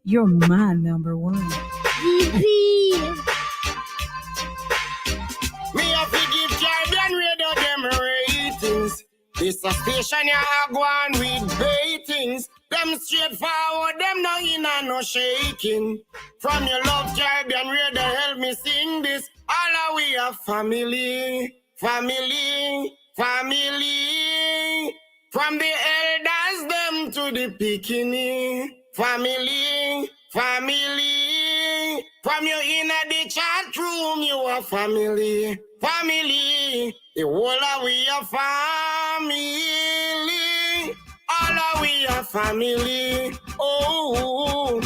You're my number one. DP. Me have to give Caribbean Radio them ratings. This a station ya go on with baitings. Them straightforward, them no in and no shaking. From your love Caribbean Radio, help me sing this. All of we are family, family, family. From the elders them to the bikini. Family, family. From you in the chat room, you are family, family. The whole of we are family. All of we are family. Oh.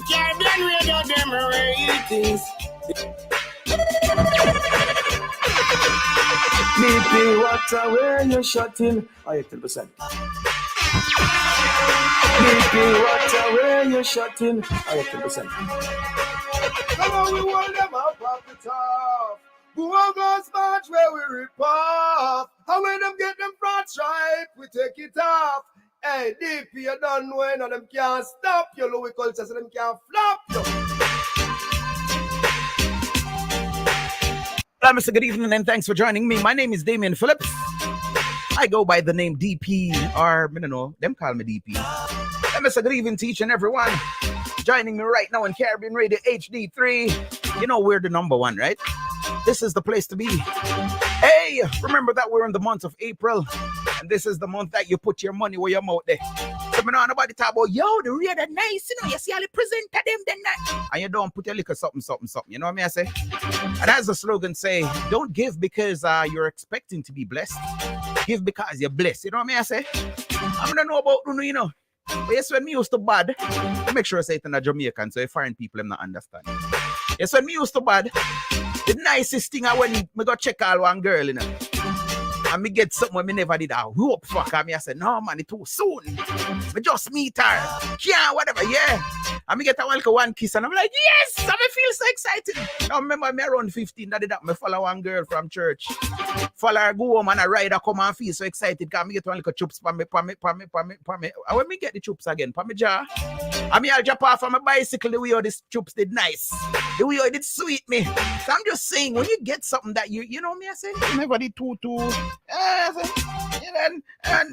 Caribbean Radio them ratings. DP, water where you shutting? 80%. DP, water where you shutting? 80%. Come on, we want them up off the top. Who goes match where we rip off? And when them get them front stripe, we take it off. Hey, DP, you don't know none of them can't stop you. Louis culture, so them can't flop you. Hello, Mr. Good evening, and thanks for joining me. My name is Damian Phillips. I go by the name DP, or, I don't know, them call me DP. And Mr. Good evening to each and everyone joining me right now on Caribbean Radio HD3. You know we're the number one, right? This is the place to be. Hey, remember that we're in the month of April, and this is the month that you put your money where your mouth there. So me know nobody talk about, yo, the real that nice, you know, you see all the presenter them, then that. And you don't put your liquor something, you know what I say? And as the slogan say, don't give because you're expecting to be blessed. Give because you're blessed, you know what I say? I don't know about, you know. But yes, when me used to bad, I make sure I say it in a Jamaican, so if foreign people them not understand. Yes, when me used to bad, the nicest thing I when me go check all one girl, you know. And me get something when me never did a rope fuck. And me I said, no man, it too soon. Me just meet her. Yeah, whatever, yeah. And me get a one kiss and I'm like, yes! And me feel so excited. Now remember me around 15, that did that. Me follow one girl from church. Follow her, go home and I ride her come and feel so excited. Because me get one little chups for me. And when me get the chups again, for me jar. And me I'll jump off on my bicycle the way how this chups did nice. The way how it did sweet me. So I'm just saying, when you get something that you know me I say, you never did too. And done.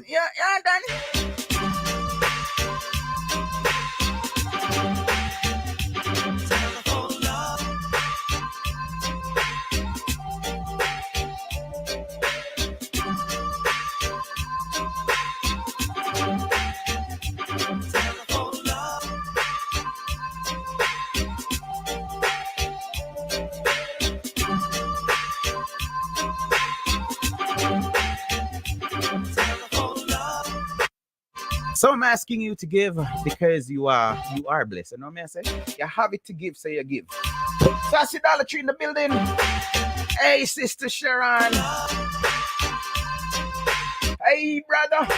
So I'm asking you to give because you are blessed. You know what I say? You have it to give, so you give. So I see Dollar Tree in the building. Hey, Sister Sharon. Hey, brother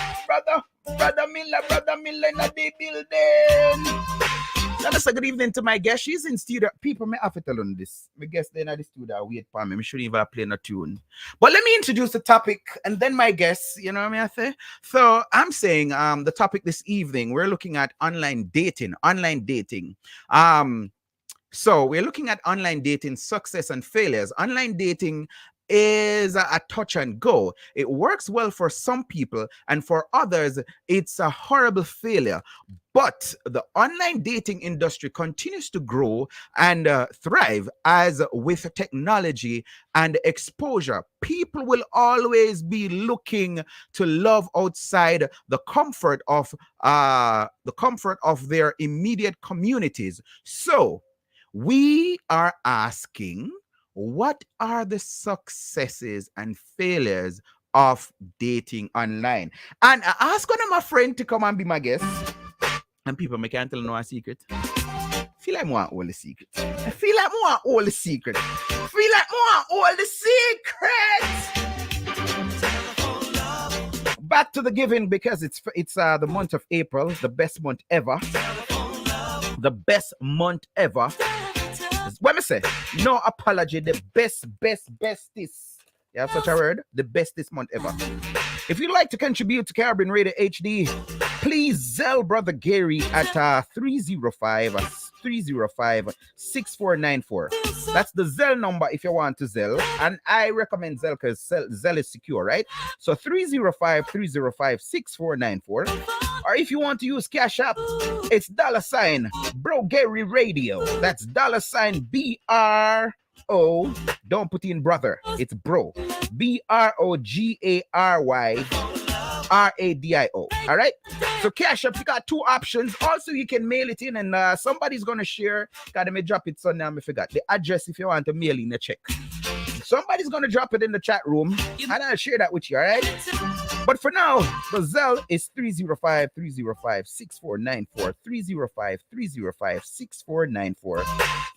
Miller in the building. Now, that's a good evening to my guest. She's in studio. People may have to tell on this. My guest they're in the studio. Wait for me. I shouldn't even play a tune. But let me introduce the topic and then my guests. You know what I say? So I'm saying the topic this evening, we're looking at online dating. So we're looking at online dating success and failures. Online dating is a touch and go. It works well for some people, and for others, it's a horrible failure. But the online dating industry continues to grow and thrive as with technology and exposure. People will always be looking to love outside the comfort of their immediate communities. So we are asking, what are the successes and failures of dating online? And I asked one of my friend to come and be my guest. And people, I can't tell no a secret. I feel like I want all the secret. I feel like I want all the secret. I feel like I want all the secrets. Back to the giving, because it's the month of April, the best month ever. The best month ever. What me say? No apology. The bestest. You have such a word? The bestest month ever. If you'd like to contribute to Caribbean Radio HD, please Zell Brother Gary at 305-6494. That's the Zell number if you want to Zell. And I recommend Zell because Zell is secure, right? So 305-305-6494. Or if you want to use Cash App, it's $ Bro Gary Radio. $, BRO. Don't put in brother. It's bro. BROGARYRADIO. All right. So Cash App, you got two options. Also, you can mail it in, and somebody's gonna share. Gotta me drop it. So now I forgot the address if you want to mail in a check. Somebody's gonna drop it in the chat room, and I'll share that with you. All right. But for now, the Zell is 305-305-6494. 305-305-6494.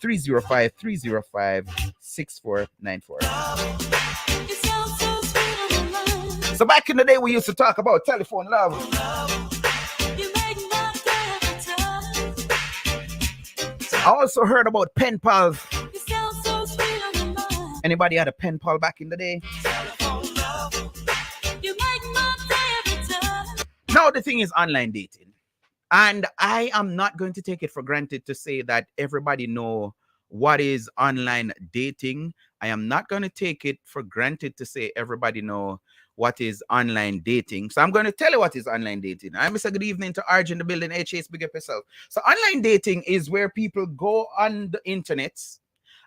305-305-6494. So back in the day, we used to talk about telephone love. I also heard about pen pals. Anybody had a pen pal back in the day? Now the thing is online dating. And I am not going to take it for granted to say that everybody know what is online dating. I am not going to take it for granted to say everybody know what is online dating. So I'm going to tell you what is online dating. I'm Mr. Good evening to Arj in the building. HS, big up yourself. So online dating is where people go on the internet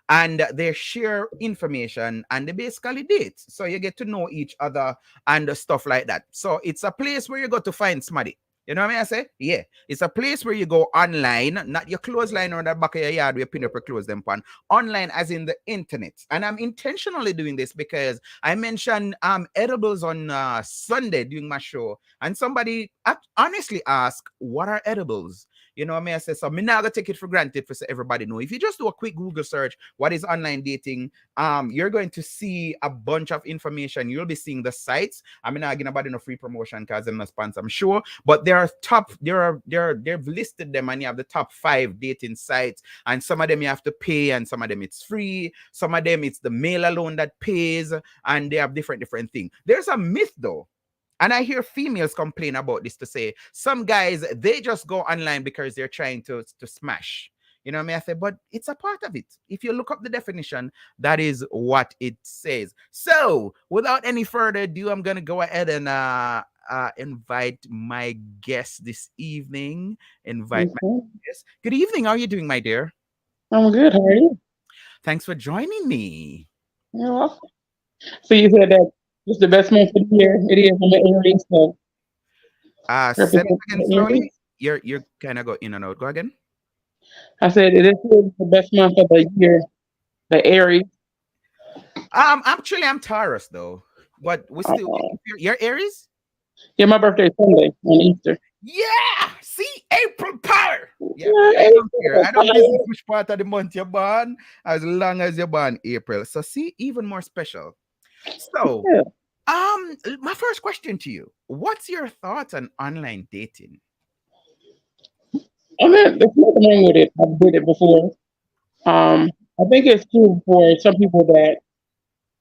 and they share information and they basically date. So you get to know each other and stuff like that. So it's a place where you go to find somebody. You know what I say? Yeah. It's a place where you go online, not your clothesline or the back of your yard where you pin up your clothes them pan. Online as in the internet. And I'm intentionally doing this because I mentioned edibles on Sunday during my show. And somebody honestly asked, what are edibles? You know what I say? So I'm not gonna take it for granted for everybody know. If you just do a quick Google search, what is online dating? You're going to see a bunch of information. You'll be seeing the sites. I'm not getting about no free promotion because I'm not sponsor, I'm sure. But they've listed them, and you have the top 5 dating sites, and some of them you have to pay, and some of them it's free. Some of them it's the mail alone that pays, and they have different things. There's a myth though. And I hear females complain about this to say some guys, they just go online because they're trying to smash. You know what I say? But it's a part of it. If you look up the definition, that is what it says. So without any further ado, I'm going to go ahead and invite my guest this evening. My guest. Good evening. How are you doing, my dear? I'm good. How are you? Thanks for joining me. You're welcome. So you said that it's the best month of the year. It is in the Aries. So say it again slowly. You're kind of go in and out. Go again. I said it is the best month of the year, the Aries. Actually, I'm Taurus though, but we still. You're Aries. Yeah, my birthday is Sunday on Easter. Yeah, see, April power. Yeah, April. I don't know which part of the month you're born, as long as you're born April. So see, even more special. So, my first question to you: what's your thoughts on online dating? I mean, there's nothing wrong with it. I've did it before. I think it's cool for some people that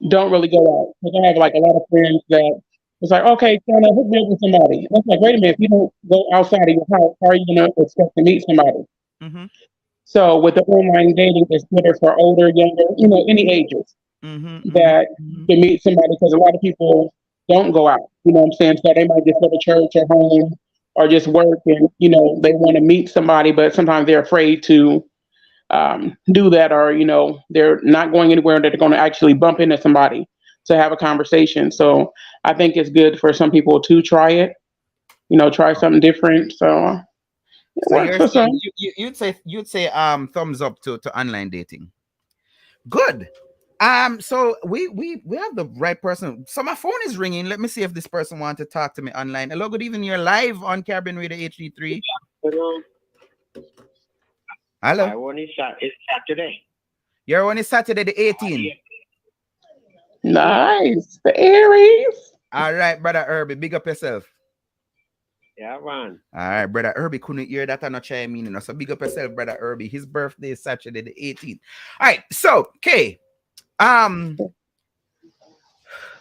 don't really go out. Because I have like a lot of friends that it's like, okay, can I hook me up with somebody? And it's like, wait a minute, if you don't go outside of your house, how are you going to expect to meet somebody? Mm-hmm. So with the online dating, it's better for older, younger, any ages that to meet somebody, because a lot of people don't go out. You know what I'm saying? So they might just go to church or home or just work, and they want to meet somebody, but sometimes they're afraid to do that, or they're not going anywhere that they're going to actually bump into somebody to have a conversation. So I think it's good for some people to try it, try something different. So you'd say thumbs up to online dating. Good. So we have the right person. So my phone is ringing. Let me see if this person wants to talk to me online. Hello, good evening. You're live on Caribbean Radio HD3. Hello. Hello. I want it's Saturday. You're on Saturday the 18th. Nice. The Aries. All right, brother Herbie, big up yourself. Yeah, man. All right, brother Herbie couldn't hear that and not chime in. So big up yourself, brother Herbie. His birthday is Saturday the 18th. All right, so okay.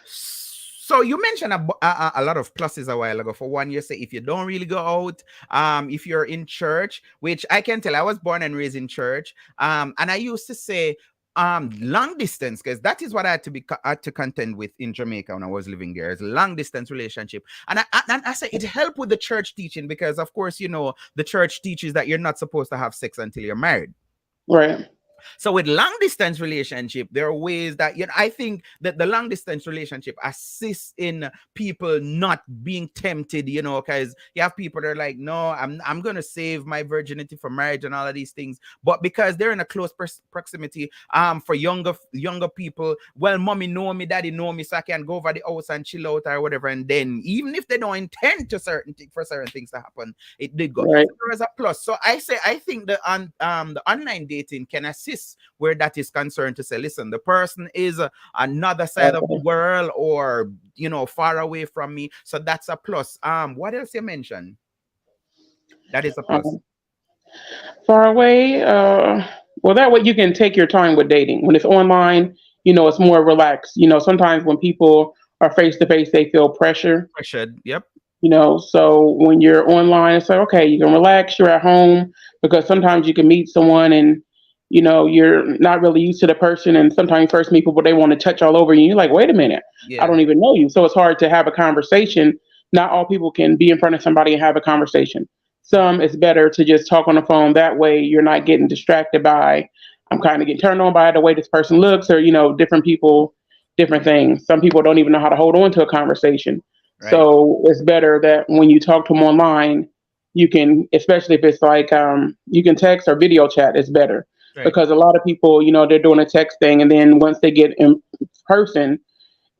So you mentioned a lot of pluses a while ago. For one, you say if you don't really go out, if you're in church, which I can tell, I was born and raised in church, and I used to say long distance, because that is what I had to contend with in Jamaica when I was living there, is long distance relationship. And I say it helped with the church teaching, because of course, you know, the church teaches that you're not supposed to have sex until you're married. Right. So with long distance relationship, there are ways that, you know, I think that the long distance relationship assists in people not being tempted, you know, because you have people that are like, no, I'm going to save my virginity for marriage and all of these things. But because they're in a close proximity, for younger people, well, mommy know me, daddy know me, so I can go over the house and chill out or whatever. And then even if they don't intend to certain things to happen, it did go. Right. So there is a plus. So I think the online dating can assist where that is concerned, to say, listen, the person is another side of the world, or, you know, far away from me. So that's a plus. What else you mentioned? That is a plus. Far away. Well, that way you can take your time with dating. When it's online, you know, it's more relaxed. You know, sometimes when people are face to face, they feel pressure. Pressured. Yep. You know, so when you're online, it's like, okay, you can relax, you're at home, because sometimes you can meet someone and, you know, you're not really used to the person. And sometimes you first meet people, they want to touch all over you. You're like, wait a minute, Yeah. I don't even know you. So it's hard to have a conversation. Not all people can be in front of somebody and have a conversation. Some, it's better to just talk on the phone. That way you're not getting distracted by, I'm kind of getting turned on by the way this person looks, or, you know, different people, different things. Some people don't even know how to hold on to a conversation. Right. So it's better that when you talk to them online, you can, especially if it's like, you can text or video chat, it's better. Right. Because a lot of people, you know, they're doing a text thing, and then once they get in person,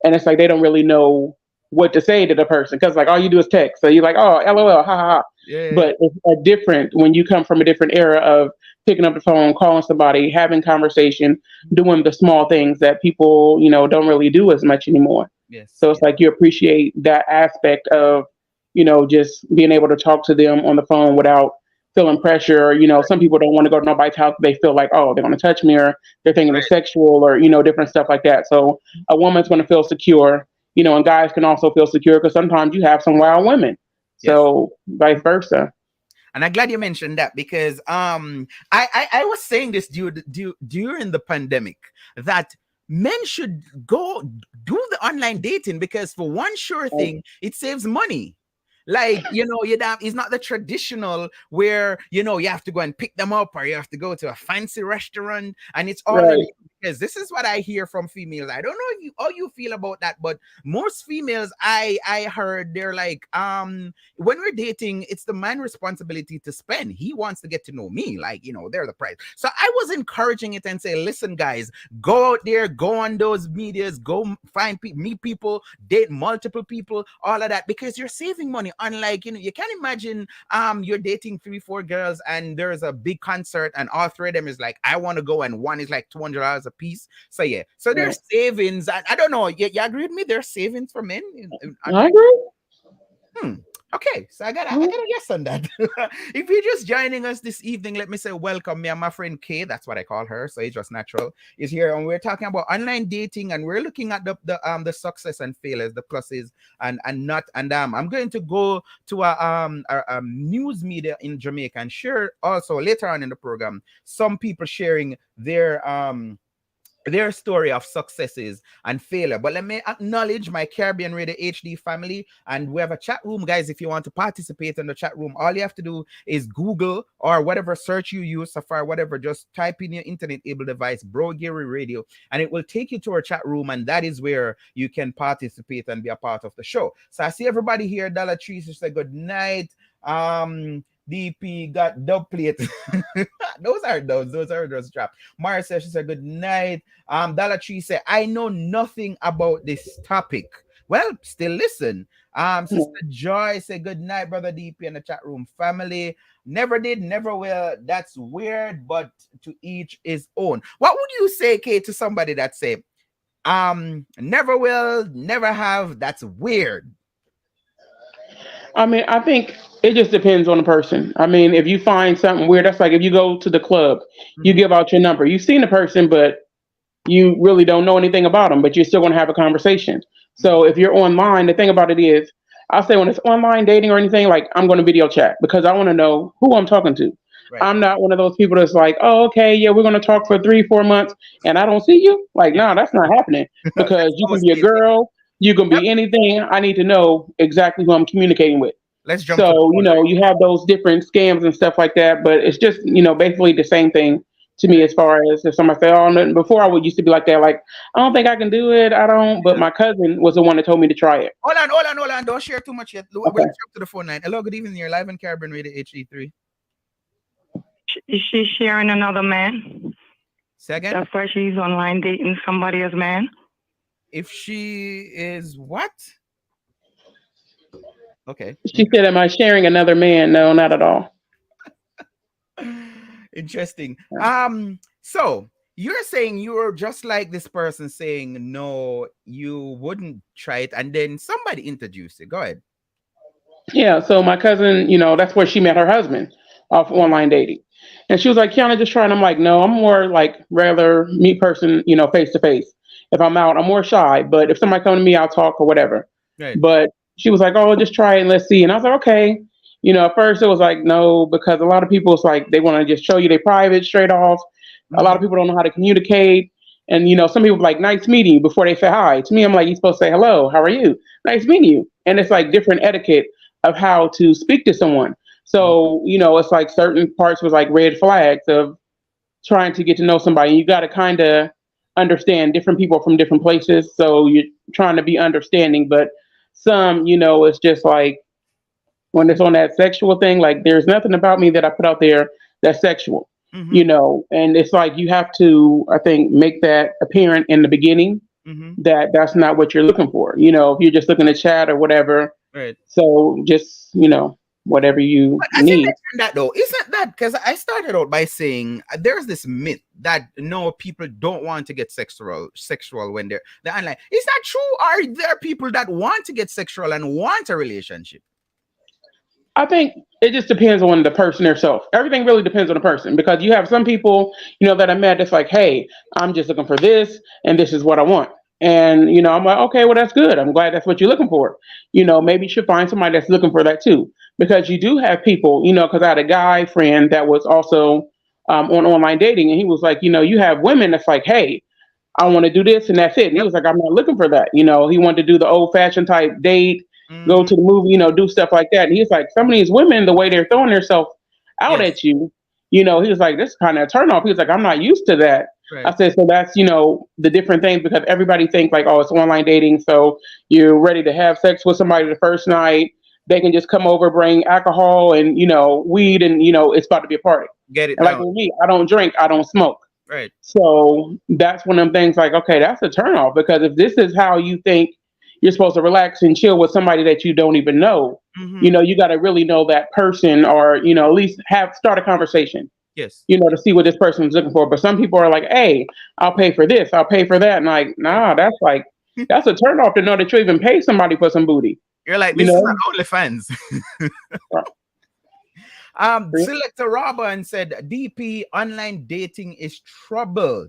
and it's like they don't really know what to say to the person, because like all you do is text. So you're like, oh, LOL, ha ha ha. Yeah. But it's different when you come from a different era of picking up the phone, calling somebody, having conversation, doing the small things that people, you know, don't really do as much anymore. Yes. So it's like you appreciate that aspect of, you know, just being able to talk to them on the phone without feeling pressure. Or, you know, some people don't want to go to nobody's house. They feel like, oh, they're going to touch me, or they're thinking it's sexual, or, you know, different stuff like that. So a woman's going to feel secure, you know, and guys can also feel secure, because sometimes you have some wild women. So vice versa. And I'm glad you mentioned that, because I was saying this during the pandemic, that men should go do the online dating, because for one sure thing, it saves money. Like, you know, it's not the traditional where, you know, you have to go and pick them up, or you have to go to a fancy restaurant, and it's all right. Because this is what I hear from females. I don't know how you feel about that, but most females I heard, they're like, when we're dating, it's the man's responsibility to spend. He wants to get to know me, like, you know, they're the price. So I was encouraging it and say, listen, guys, go out there, go on those medias, go find meet people, date multiple people, all of that, because you're saving money. Unlike, you know, you can't imagine you're dating 3-4 girls, and there's a big concert, and all three of them is like, I want to go, and one is like $200 a piece. So yeah, so there's savings. I don't know. You agree with me? There's savings for men. I agree. Okay, so I got a yes on that. If you're just joining us this evening, let me say welcome. Me and my friend Kay, that's what I call her, so it's just natural, is here, and we're talking about online dating, and we're looking at the success and failures, the pluses and not. And I'm going to go to a news media in Jamaica and share also later on in the program some people sharing their story of successes and failure. But let me acknowledge my Caribbean Radio HD family, and we have a chat room, guys. If you want to participate in the chat room, all you have to do is Google or whatever search you use, Safari, whatever, just type in your internet able device, Bro Gary Radio, and it will take you to our chat room, and that is where you can participate and be a part of the show. So I see everybody here. Dollar Tree says good night. DP got dub plate. Those are those. Those are those traps. Mara says, she said, good night. Dollar Tree said, I know nothing about this topic. Well, still listen. Sister Joy said, good night, brother DP and the chat room family. Never did, never will. That's weird, but to each his own. What would you say, Kate, to somebody that say, never will, never have, that's weird? I mean, I think it just depends on the person. I mean, if you find something weird, that's like if you go to the club, you give out your number. You've seen the person, but you really don't know anything about them, but you're still going to have a conversation. So if you're online, the thing about it is, I'll say when it's online dating or anything, like I'm going to video chat because I want to know who I'm talking to. Right. I'm not one of those people that's like, oh, okay, yeah, we're going to talk for 3-4 months and I don't see you. Like, no, that's not happening because you can be a girl, you can be anything. I need to know exactly who I'm communicating with. Let's jump to So, you have those different scams and stuff like that, but it's just, basically the same thing to me as far as if somebody say, oh, nothing. Before I would used to be like that, like, I don't think I can do it. I don't. But my cousin was the one that told me to try it. Hold on. Don't share too much yet. Okay. We'll jump to the phone line. Hello, good evening. You're live in Caribbean Radio HE3. Is she sharing another man? Second? That's why she's online dating somebody as man? If she is what? Okay. She said, am I sharing another man? No, not at all. Interesting. So you're saying you're just like this person saying, no, you wouldn't try it. And then somebody introduced it. Go ahead. Yeah. So my cousin, that's where she met her husband off online dating. And she was like, Kiana, just try. And I'm like, no, I'm more like rather meet person, face to face. If I'm out, I'm more shy. But if somebody come to me, I'll talk or whatever. Right. But she was like, oh, just try it and let's see. And I was like, okay. At first it was like, no, because a lot of people, it's like they want to just show you their private straight off. Mm-hmm. A lot of people don't know how to communicate. And, some people like, nice meeting you before they say hi. To me, I'm like, you're supposed to say, hello, how are you? Nice meeting you. And it's like different etiquette of how to speak to someone. So, it's like certain parts was like red flags of trying to get to know somebody. You got to kind of understand different people from different places. So you're trying to be understanding, but some, it's just like when it's on that sexual thing, like there's nothing about me that I put out there that's sexual, and it's like you have to, I think, make that apparent in the beginning that that's not what you're looking for. If you're just looking to chat or whatever. Right. So just, whatever you need. That though, isn't that because I started out by saying there's this myth that people don't want to get sexual when they're online. Is that true? Are there people that want to get sexual and want a relationship? I think it just depends on the person herself. Everything really depends on the person because you have some people, that I met that's like, hey, I'm just looking for this and this is what I want. And, I'm like, okay, well, that's good. I'm glad that's what you're looking for. Maybe you should find somebody that's looking for that too. Because you do have people, because I had a guy friend that was also on online dating. And he was like, you have women that's like, hey, I want to do this and that's it. And he was like, I'm not looking for that. He wanted to do the old fashioned type date, go to the movie, do stuff like that. And he's like, some of these women, the way they're throwing themselves out at you, he was like, this kind of turn off. He was like, I'm not used to that. Right. I said, so that's, the different things because everybody thinks like, oh, it's online dating. So you're ready to have sex with somebody the first night. They can just come over, bring alcohol and, weed and, it's about to be a party. Get it. And like with me, I don't drink, I don't smoke. Right. So that's one of them things like, okay, that's a turnoff because if this is how you think you're supposed to relax and chill with somebody that you don't even know, you got to really know that person or, at least start a conversation. Yes. To see what this person is looking for. But some people are like, hey, I'll pay for this, I'll pay for that. And like, nah, that's a turnoff to know that you even pay somebody for some booty. You're like, this is an OnlyFans. Selector Robin said, DP, online dating is trouble.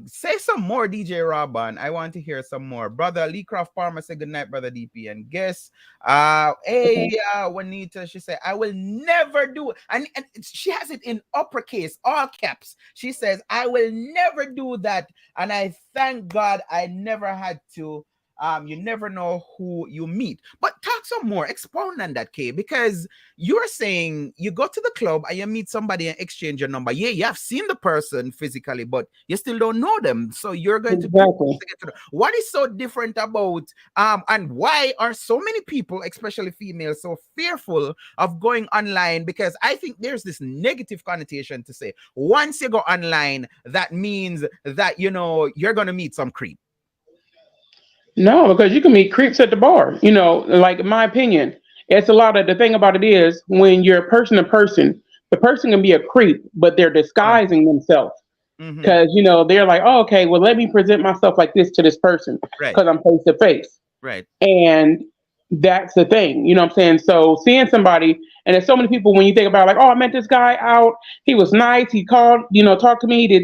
Say some more, DJ Robin. I want to hear some more. Brother Lee Croft Palmer said, good night, brother DP. And guess, Juanita, she said, I will never do it. And she has it in uppercase, all caps. She says, I will never do that. And I thank God I never had to You never know who you meet. But talk some more, expound on that, Kay, because you're saying you go to the club and you meet somebody and exchange your number. Yeah, you have seen the person physically, but you still don't know them. So you're going to Exactly. get to know. What is so different about and why are so many people, especially females, so fearful of going online? Because I think there's this negative connotation to say once you go online, that means that you're gonna meet some creep. No, because you can meet creeps at the bar. Like in my opinion, it's a lot of the thing about it is when you're person to person, the person can be a creep, but they're disguising themselves Mm-hmm. because they're like, oh, okay, well, let me present myself like this to this person Right. because I'm face to face, Right. and that's the thing. You know what I'm saying? So seeing somebody, and there's so many people when you think about like, oh, I met this guy out, he was nice, he called, talked to me, he did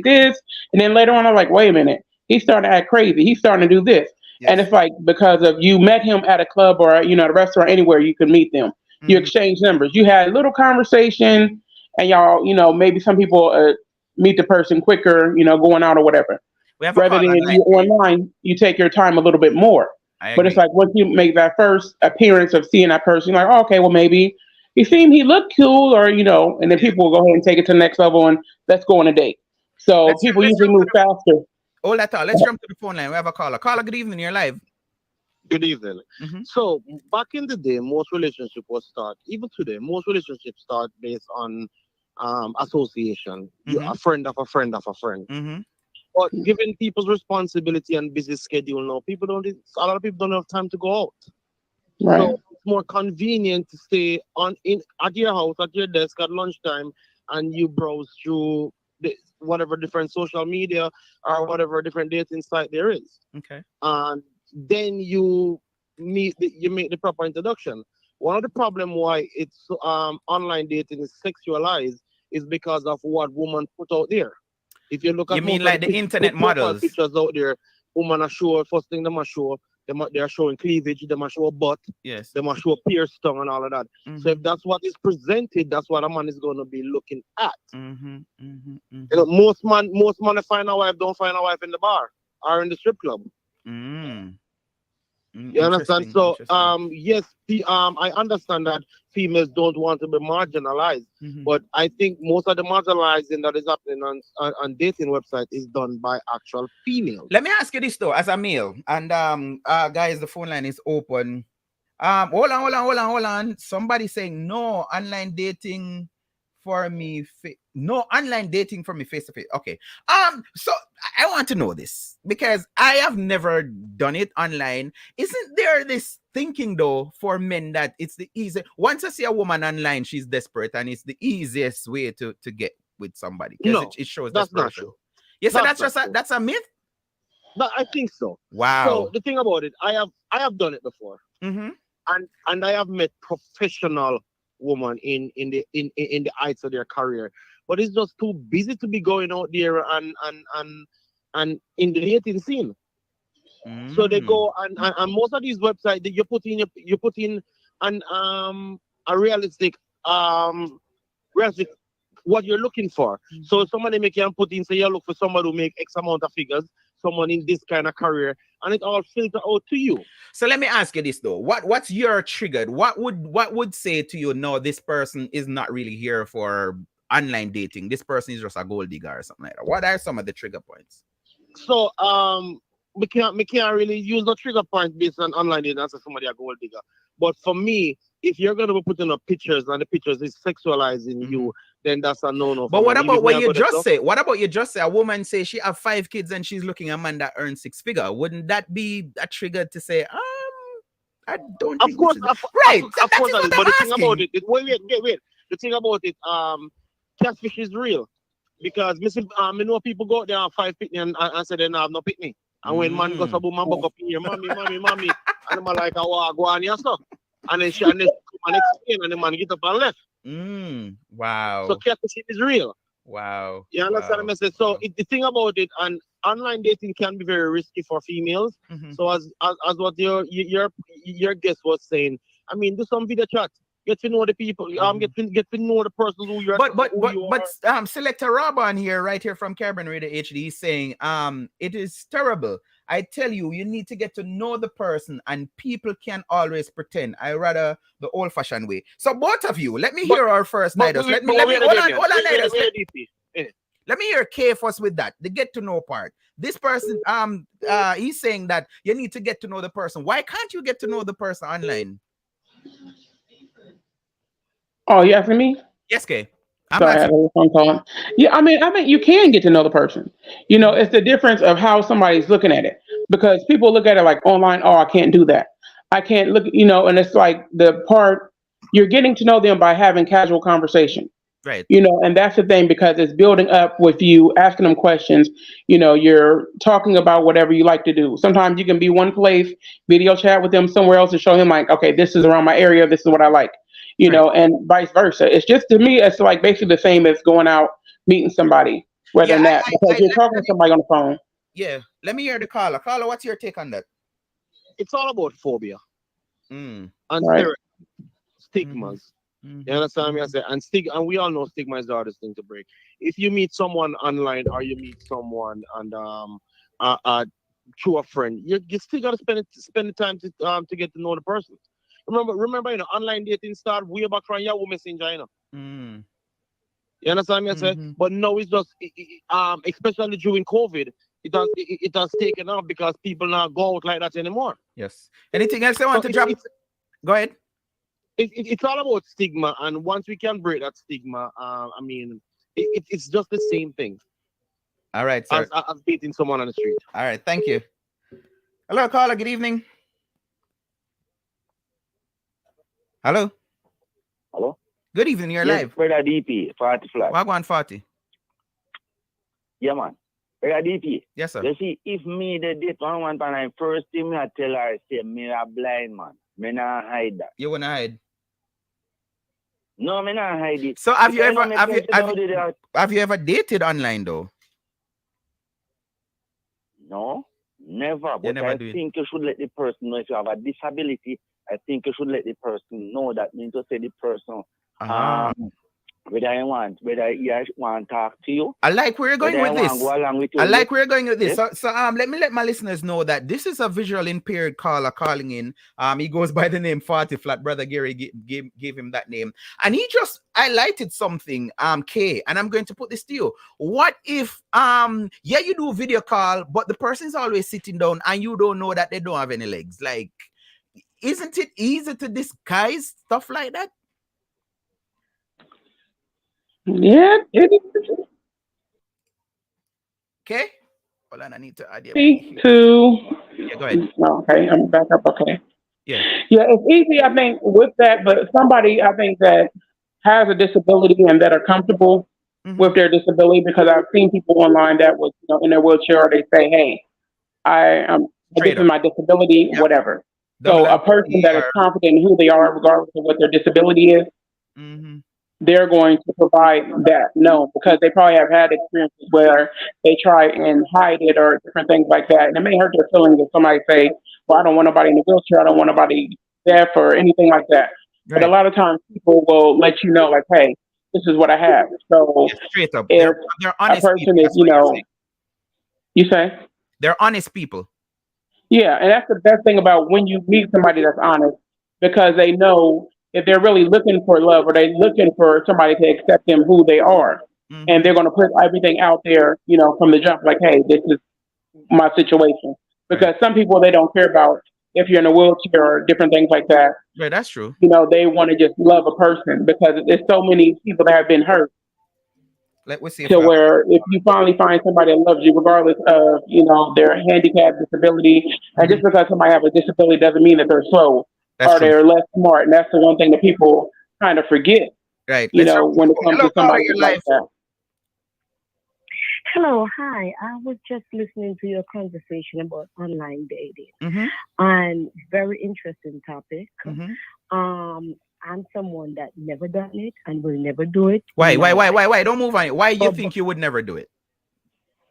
this, and then later on I'm like, wait a minute, he's starting to act crazy, he's starting to do this. And Yes. it's like because of you met him at a club or at a restaurant, anywhere you can meet them. You Mm-hmm. exchange numbers. You had a little conversation, and y'all, maybe some people meet the person quicker, going out or whatever. We have a Rather call than online. you online, you take your time a little bit more. I But it's agree. like once you make that first appearance of seeing that person, you're like, oh, okay, well maybe he looked cool, or and then Yeah. people will go ahead and take it to the next level and let's go on a date. So people Let's usually jump to move the faster. let's jump to the phone line. We have a caller. Caller, good evening. You're live. Good evening. Mm-hmm. So back in the day, most relationships was start. Even today, most relationships start based on association. Mm-hmm. A friend of a friend of a friend. Mm-hmm. But given people's responsibility and busy schedule now, a lot of people don't have time to go out. Right. So it's more convenient to stay at your house, at your desk at lunchtime, and you browse through whatever different social media or whatever different dating site there is. Okay. And then you make the proper introduction. One of the problem why it's online dating is sexualized is because of what women put out there. If you look at You mean most like of the internet profile models? pictures out there, women are showing first thing they show. They are showing cleavage, they must show butt, Yes. they must show pierced tongue and all of that. Mm-hmm. So if that's what is presented, that's what a man is going to be looking at. Mm-hmm. Mm-hmm. Mm-hmm. Most man find a wife don't find a wife in the bar or in the strip club. Mm. You understand? So yes, I understand that females don't want to be marginalized, mm-hmm. but I think most of the marginalizing that is happening on dating website is done by actual females. Let me ask you this though, as a male, and guys, the phone line is open. Hold on. Somebody saying no online dating for me. No online dating for me face to face. Okay. So I want to know this because I have never done it online. Isn't there this thinking though for men that it's the easy once I see a woman online, she's desperate and it's the easiest way to get with somebody because No, it shows that's not desperation. true. Yes, so that's true. that's a myth. But I think so. Wow. So the thing about it, I have done it before, mm-hmm. and I have met professional women in the heights of their career, but it's just too busy to be going out there and in the dating scene. Mm. So they go and most of these websites that you put in an a realistic what you're looking for. Mm-hmm. So somebody can put in say you look for somebody who make X amount of figures, someone in this kind of career, and it all filter out to you. So let me ask you this though. What's your triggered? What would say to you, no, this person is not really here for online dating. This person is just a gold digger or something like that. What are some of the trigger points? So we can't really use the trigger point based on online dating as somebody a gold digger. But for me, if you're gonna be putting up pictures and the pictures is sexualizing mm-hmm. you, then that's a no-no. But what about what you just say? What about you just say a woman say she have 5 kids and she's looking at a man that earns 6 figures? Wouldn't that be a trigger to say, I don't think of course, right. Of course, but the thing about it, wait. The thing about it, catfish is real. Because I know people go out there and 5 pitney and say they don't have no pitney. And when man goes up, man go up here, mommy, and the man like, oh, go on, yes, sir. And then come and explain, and the man get up and left. Wow. So catfishing is real. Wow. You understand the message? So the thing about it, and online dating can be very risky for females. Mm-hmm. So as what your guest was saying, I mean, do some video chat. Get to know the people. Get to know the person who you are. But Selector Rob on here, right here from Caribbean Radio HD, is saying, it is terrible. I tell you, you need to get to know the person, and people can always pretend. I rather the old-fashioned way. So both of you, let me hear our first night. Let me hold on, Nidus. Let me hear K first with that, the get to know part. This person, he's saying that you need to get to know the person. Why can't you get to know the person online? Oh, you asking me? Yes, K. Sorry, I had a phone call. Yeah, I mean, you can get to know the person. You know, it's the difference of how somebody's looking at it. Because people look at it like online, oh, I can't do that. I can't look, you know, and it's like the part you're getting to know them by having casual conversation. Right. You know, and that's the thing because it's building up with you, asking them questions. You know, you're talking about whatever you like to do. Sometimes you can be one place, video chat with them somewhere else and show him like, okay, this is around my area, this is what I like. You know, and vice versa. It's just to me, it's like basically the same as going out meeting somebody, rather than that, because you're talking to somebody on the phone. Yeah, let me hear the caller. Caller, what's your take on that? It's all about phobia and stigmas. You understand me? I say, and we all know stigma is the hardest thing to break. If you meet someone online or you meet someone and through a friend, you still gotta spend the time to get to know the person. Remember, you know, online dating started way back from Yahoo Messenger, you know. You understand me? I say, but now it's just, especially during COVID, it has taken off because people not go out like that anymore. Yes. Anything else you want to drop? Go ahead. It's all about stigma, and once we can break that stigma, I mean, it's just the same thing. All right, sir. As dating someone on the street. All right, thank you. Hello, caller. Good evening. Hello. Hello. Good evening. You're live. Brother DP, 40 flat. Wagwan 40. Yeah, man. Brother DP. Yes, sir. You see, if me the date one time, first thing I tell her, I say, me a blind man. Me not hide that. You wanna hide? No, me not hide it. So have you ever dated online though? No, never. But I think you should let the person know if you have a disability. I think you should let the person know that means to say the person whether you want to talk to you. I like where you're going with this. Go along with you. I like where you're going with this. Yes? So let me let my listeners know that this is a visual impaired caller calling in. He goes by the name 40 Flat. Brother Gary gave him that name. And he just highlighted something, K, and I'm going to put this to you. What if you do video call, but the person's always sitting down and you don't know that they don't have any legs? Like, isn't it easy to disguise stuff like that? Yeah, it is. Okay. Hold on, I need to add you. Yeah, go ahead. Okay, I'm back up. Okay. Yeah. Yeah, it's easy, I think, with that, but somebody I think that has a disability and that are comfortable with their disability, because I've seen people online that was, you know, in their wheelchair, or they say, "Hey, this is my disability, whatever." So a person that is confident in who they are, regardless of what their disability is, they're going to provide that. No, because they probably have had experiences where they try and hide it or different things like that. And it may hurt their feelings if somebody say, well, I don't want nobody in a wheelchair. I don't want nobody deaf or anything like that. Right. But a lot of times people will let you know, like, hey, this is what I have. So straight up. If they're honest a person people, is, you know, you say? They're honest people. Yeah, and that's the best thing about when you meet somebody that's honest, because they know if they're really looking for love or they're looking for somebody to accept them who they are. And they're going to put everything out there, you know, from the jump, like, hey, this is my situation. Because some people, they don't care about if you're in a wheelchair or different things like that. Right, that's true. You know, they want to just love a person because there's so many people that have been hurt. Let's see. Where if you finally find somebody that loves you, regardless of, you know, their handicap, disability, and just because somebody has a disability doesn't mean that they're slow or they're less smart. And that's the one thing that people kind of forget. Right. You know, when it comes to somebody like that. Hello, hi. I was just listening to your conversation about online dating, and very interesting topic. I'm someone that never done it and will never do it. Why? Don't move on it. Why you think you would never do it?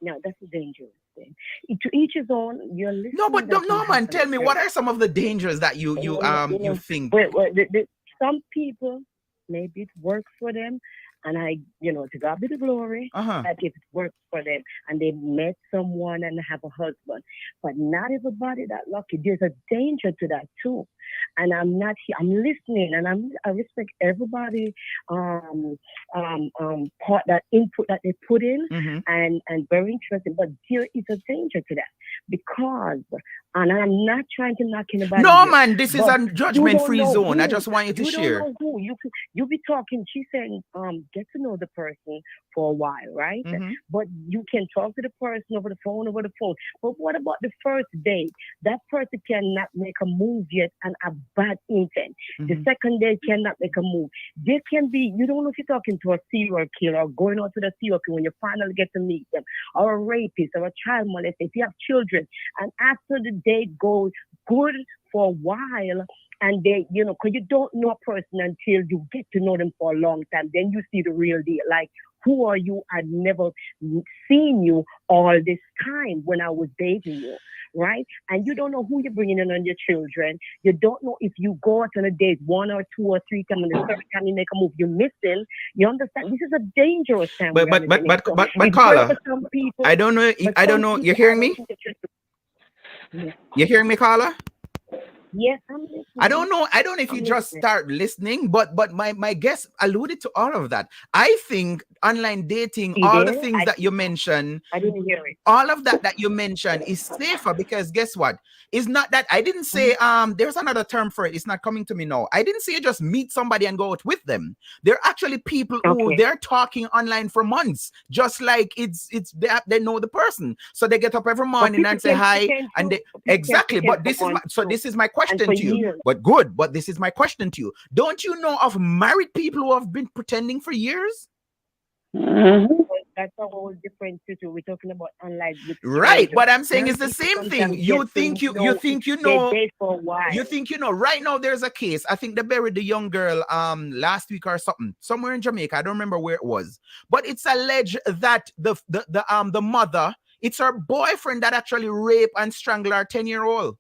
No, that's a dangerous thing. To each his own. You're listening. No, but no, man. Tell me, what are some of the dangers that you think? Some people, maybe it works for them, And I, to God be the glory, that it works for them. And they met someone and have a husband. But not everybody that lucky. There's a danger to that too. And I'm not here. I'm listening, and I respect everybody part that input that they put in, and very interesting. But there is a danger to that because, and I'm not trying to knock anybody. No, here, man, this is a judgment-free zone. I just want you to share. Don't know who. You be talking. She's saying, get to know the person for a while, right? But you can talk to the person over the phone. But what about the first date? That person cannot make a move yet and have bad intent. The second date cannot make a move. There can be, you don't know if you're talking to a serial killer or going out to the serial killer when you finally get to meet them, or a rapist or a child molester, if you have children. And after the date goes good for a while, and they, because you don't know a person until you get to know them for a long time, then you see the real deal. Like, who are you? I'd never seen you all this time when I was dating you, right? And you don't know who you're bringing in on your children. You don't know if you go out on a date 1 or 2 or 3 times, and the third time you make a move, you're missing. You understand? This is a dangerous time. But Carla, I don't know. You're hearing me? You're hearing me, Carla? Yes, I'm listening. I don't know if you just start listening, but my guest alluded to all of that. I think online dating, the things that you mentioned, I didn't hear it. All of that you mentioned is safer because guess what? It's not that I didn't say there's another term for it. It's not coming to me now. I didn't say you just meet somebody and go out with them. There are actually people who they're talking online for months, just like it's they know the person, so they get up every morning and say hi, and they exactly. But this is my question to you. But this is my question to you. Don't you know of married people who have been pretending for years? That's a whole different situation. We're talking about online. Right. What I'm saying is the same thing. You think you know. You think you know. Right now, there's a case. I think they buried the young girl last week or something, somewhere in Jamaica. I don't remember where it was, but it's alleged that the mother, it's her boyfriend that actually raped and strangled her 10-year-old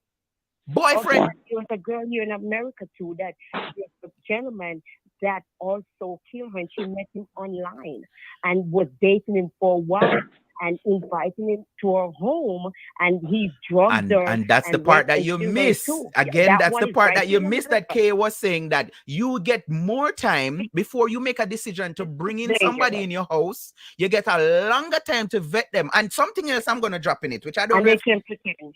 boyfriend. Okay. There was a girl here in America too that the gentleman that also killed her, and she met him online and was dating him for a while and inviting him to her home, and he drugged her. And that's the part that you miss. Again, that's the part that you missed, that Kay was saying, that you get more time before you make a decision to bring in somebody in your house. You get a longer time to vet them. And something else I'm going to drop in it, which I don't know. And they can pretend.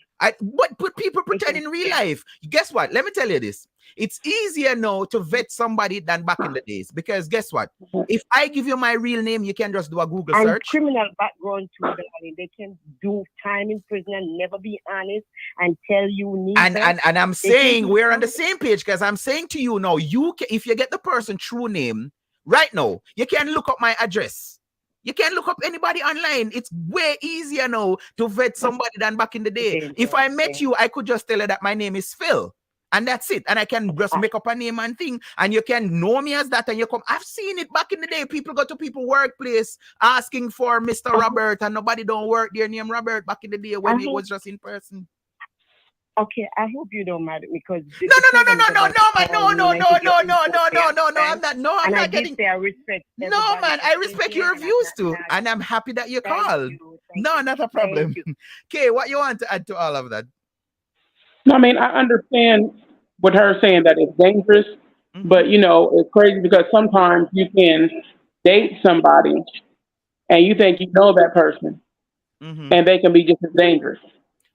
But people pretend in real life. Guess what? Let me tell you this. It's easier now to vet somebody than back in the days, because guess what? If I give you my real name, you can just do a Google search. Criminal background too. They can do time in prison and never be honest and tell you. And I'm saying we're on the same page, because I'm saying to you now, if you get the person true name right now, you can look up my address. You can look up anybody online. It's way easier now to vet somebody than back in the day. If I met you, I could just tell you that my name is Phil. And that's it. And I can just make up a name and thing. And you can know me as that. And you come. I've seen it back in the day. People go to people's workplace asking for Mr. Robert, and nobody don't work their name Robert back in the day when it was just in person. Okay, I hope you don't mind because no, I'm not getting. I respect. No, man, I respect your views too, and I'm happy that you called. No, not a problem. Okay, what you want to add to all of that? No, I mean, I understand what her saying, that it's dangerous, but it's crazy because sometimes you can date somebody and you think you know that person, and they can be just as dangerous.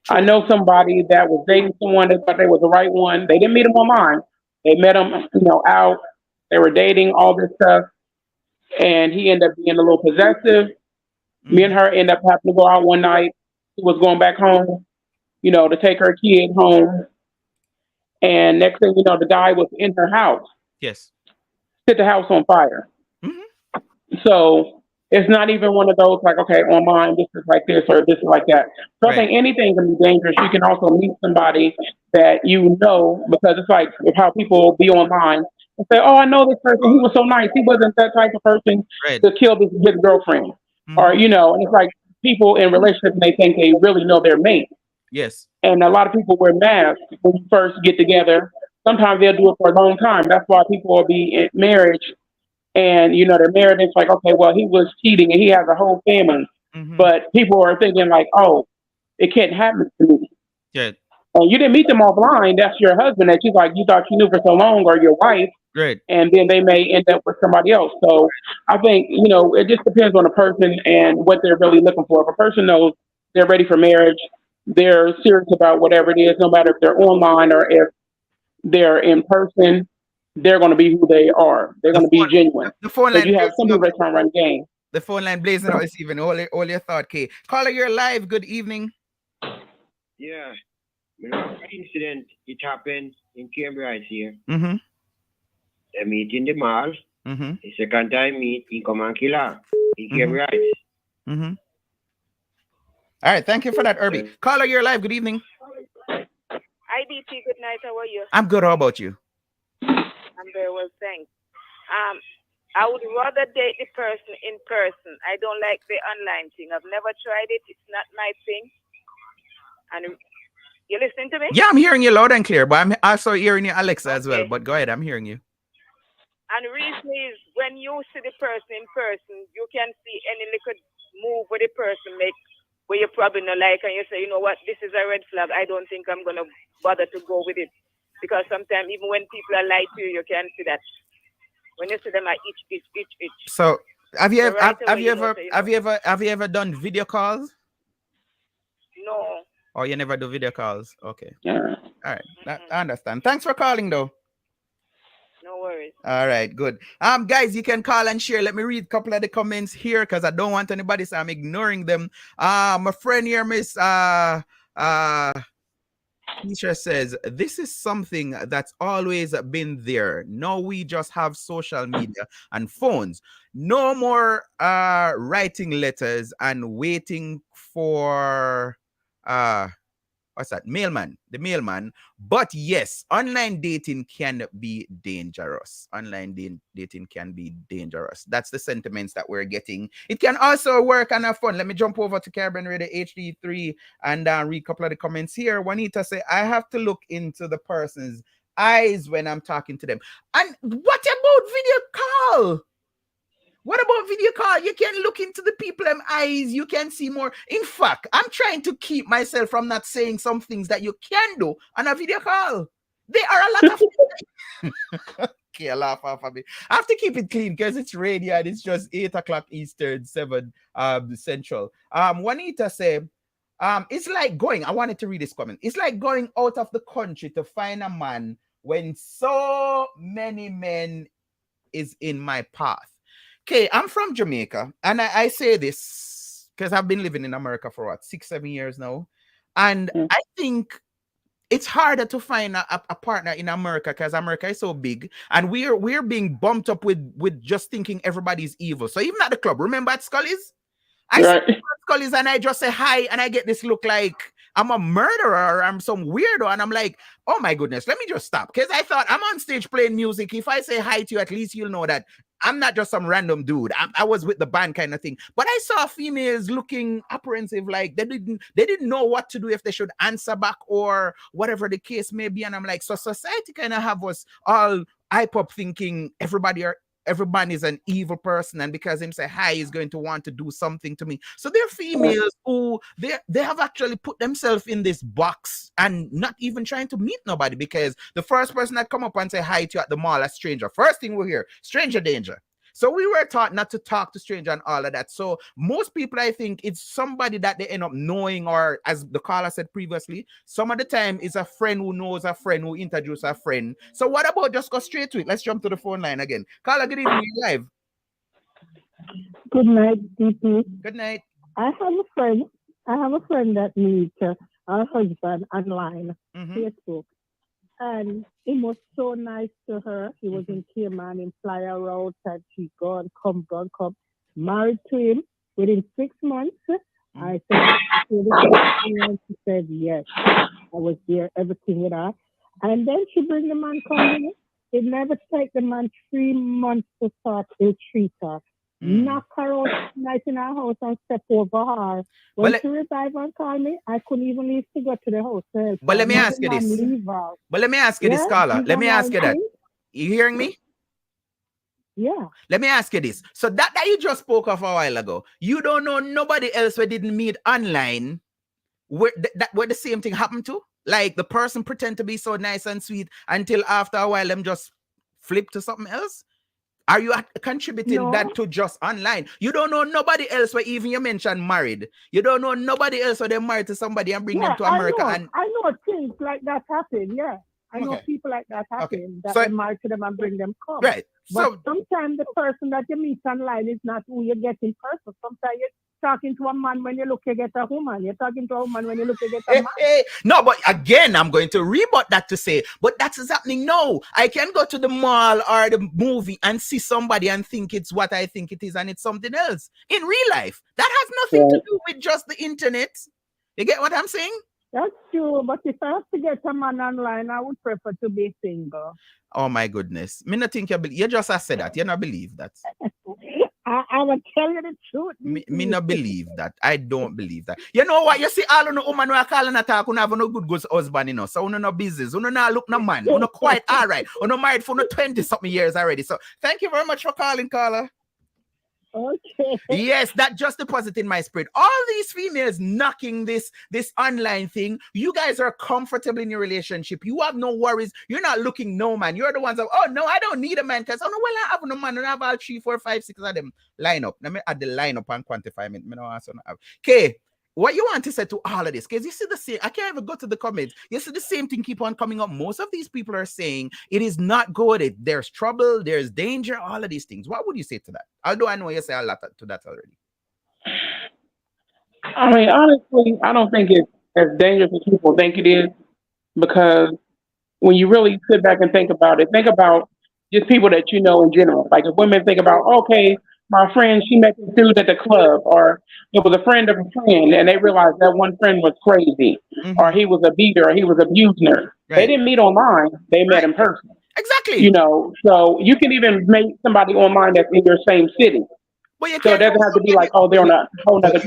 True. I know somebody that was dating someone that thought they was the right one. They didn't meet him online. They met him, out. They were dating, all this stuff, and he ended up being a little possessive. Me and her ended up having to go out one night. He was going back home, to take her kid home. And next thing you know, the guy was in her house. Yes. Set the house on fire. So it's not even one of those like, okay, online, this is like this or this is like that. So I think anything can be dangerous. You can also meet somebody that because it's like how people be online and say, oh, I know this person. He was so nice. He wasn't that type of person to kill his girlfriend. Or, and it's like people in relationships, they think they really know their mate. Yes. And a lot of people wear masks when you first get together. Sometimes they'll do it for a long time. That's why people will be in marriage and they're married. It's like, okay, well, he was cheating and he has a whole family, but people are thinking like, oh, it can't happen to me. Yeah. And you didn't meet them offline. That's your husband that you thought you knew for so long, or your wife. Great. And then they may end up with somebody else. So I think, it just depends on the person and what they're really looking for. If a person knows they're ready for marriage, they're serious about whatever it is, no matter if they're online or if they're in person, they're going to be who they are. They're going to be genuine. The phone line. You have some people that trying to run game. The phone line blazing out this evening. All your thought, Kay. Caller, you're live. Good evening. Yeah. Incident, it happened in Cambridge here. They meet in the mall. The second time meet in Comankila in Cambridge. All right, thank you for that, Irby. Caller, you're live. Good evening. Hi, DP. Good night. How are you? I'm good. How about you? I'm very well, thanks. I would rather date the person in person. I don't like the online thing. I've never tried it. It's not my thing. And you listening to me? Yeah, I'm hearing you loud and clear, but I'm also hearing you, Alexa, as well. But go ahead, I'm hearing you. And the reason is, when you see the person in person, you can see any little move where the person makes where you probably not like, and you say, you know what, this is a red flag. I don't think I'm going to bother to go with it. Because sometimes, even when people are lied to you, you can see that. When you see them, itch. So, have you ever done video calls? No. Or you never do video calls? Okay. Yeah. All right. I understand. Thanks for calling, though. No worries. All right, good. Guys, you can call and share. Let me read a couple of the comments here because I don't want anybody, so I'm ignoring them. My friend here, Miss Teacher says, this is something that's always been there. Now we just have social media and phones. No more writing letters and waiting for what's that? The mailman. But yes, online dating can be dangerous. Dating can be dangerous. That's the sentiments that we're getting. It can also work and have fun. Let me jump over to Caribbean Radio HD3 and read a couple of the comments here. Juanita say, I have to look into the person's eyes when I'm talking to them. And what about video call? What about video call? You can look into the people's eyes. You can see more. In fact, I'm trying to keep myself from not saying some things that you can do on a video call. There are a lot of things. Okay, I laugh off of me. I have to keep it clean because it's radio and it's just 8 o'clock Eastern, 7 Central. Juanita said, it's like going, I wanted to read this comment. It's like going out of the country to find a man when so many men is in my path. Okay, I'm from Jamaica, and I say this because I've been living in America for 6-7 years now, and I think it's harder to find a partner in America because America is so big, and we're being bumped up with just thinking everybody's evil. So even at the club, remember at Scully's? I see Scully's and I just say hi, and I get this look like I'm a murderer or I'm some weirdo, and I'm like, oh my goodness, let me just stop. Because I thought I'm on stage playing music. If I say hi to you, at least you'll know that I'm not just some random dude. I was with the band kind of thing. But I saw females looking apprehensive, like they didn't know what to do, if they should answer back or whatever the case may be. And I'm like, so society kind of have us all hype up thinking everybody is an evil person, and because him say hi, he's going to want to do something to me. So they're females who they have actually put themselves in this box and not even trying to meet nobody, because the first person that come up and say hi to you at the mall, a stranger. First thing we hear, stranger danger. So we were taught not to talk to strangers and all of that. So most people, I think, it's somebody that they end up knowing, or as the caller said previously, some of the time it's a friend who knows a friend who introduces a friend. So what about just go straight to it? Let's jump to the phone line again. Caller, good evening, you're live. Good night, DP. Good night. I have a friend that meets her husband online, Facebook. And he was so nice to her. He was in Cayman, in fly around, said she gone, come. Married to him within 6 months. I said, she said yes. I was there, everything with her. And then she bring the man coming. It never take the man 3 months to start a tree talk. Knock her out night in our house and step over her. When she revived and called me, I couldn't even leave to go to the hotel. But let me ask you this. But let me ask you this, caller. Let me ask you that. You hearing me? Yeah. Let me ask you this. So that you just spoke of a while ago, you don't know nobody else who didn't meet online where the same thing happened to? Like the person pretend to be so nice and sweet until after a while them just flip to something else? Are you contributing that to just online? You don't know nobody else where even you mentioned married. You don't know nobody else where they're married to somebody and bring them to America. I know things like that happen, yeah. I know people like that happen, that they marry to them and bring them come. Right. But sometimes the person that you meet online is not who you get in person. Sometimes you're talking to a man when you look, you get a woman. You're talking to a woman when you look, you get a man. No, but again, I'm going to rebut that to say, but that is happening now. I can go to the mall or the movie and see somebody and think it's what I think it is and it's something else. In real life, that has nothing to do with just the internet. You get what I'm saying? That's true, but if I have to get a man online, I would prefer to be single. Oh my goodness. Me not think you just said that. You not believe that. I will tell you the truth. Me not believe that. I don't believe that. You know what? You see all of the women who are calling attack who have no good husband, you know. So no business. Who no look no man. Who no quite all right. Who no married for no 20-something years already. So thank you very much for calling, caller. Okay. Yes, that just deposited in my spirit. All these females knocking this online thing. You guys are comfortable in your relationship. You have no worries. You're not looking no man. You're the ones that, oh no, I don't need a man because oh no, well I have no man. I have all 3, 4, 5, 6 of them line up. Let me add the line up and quantify me. Okay. What you want to say to all of this? Because you see the same, I can't even go to the comments. You see the same thing keep on coming up. Most of these people are saying it is not good. There's trouble, there's danger, all of these things. What would you say to that? Although I know you say a lot to that already. I mean, honestly, I don't think it's as dangerous as people think it is, because when you really sit back and think about it, think about just people that you know in general. Like if women think about, okay, my friend, she met this dude at the club, or it was a friend of a friend, and they realized that one friend was crazy, or he was a beater, or he was abusing her. Right. They didn't meet online; they met in person. Exactly. You know, so you can even meet somebody online that's in your same city. But you so it doesn't have to be like, oh, they're on a whole nother.